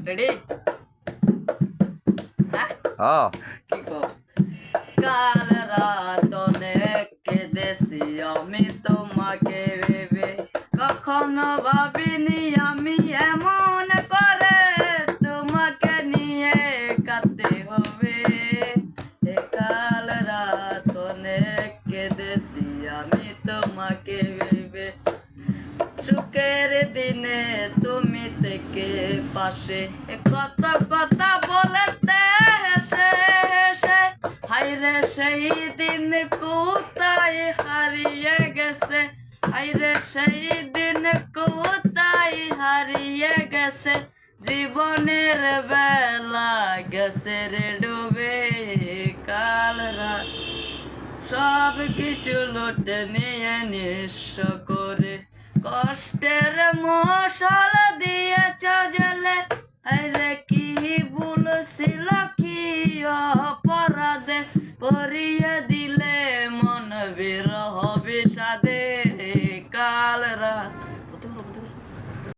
Ready? হ্যাঁ কি কো? কাল রাত অনেক কেঁদেছি আমি তোমাকে ভেবে, কখনো ভাবিনি আমি এমন করে তোমাকে নিয়ে কাঁদতে হবে। কাল রাত অনেক কেঁদেছি আমি তোমাকে ভেবে, সুখের দিনে তুমি থেকে পাশে কত কথা বলতে হেসে হেসে, হাইরে সেই দিন কোথায় হারিয়ে গেছে, হাইরে সেই দিন কোথায় হারিয়ে গেছে, জীবনের বেলা গেছে রে ডুবে। কাল রাত সব কিছু লুটে নিয়ে নিঃস্ব করে, কষ্টের মশাল দিয়েছ জেলে, আরে কি ভুল ছিল কি অপরাধে, পরিয়ে দিলে মন বিরহ বিষাদে।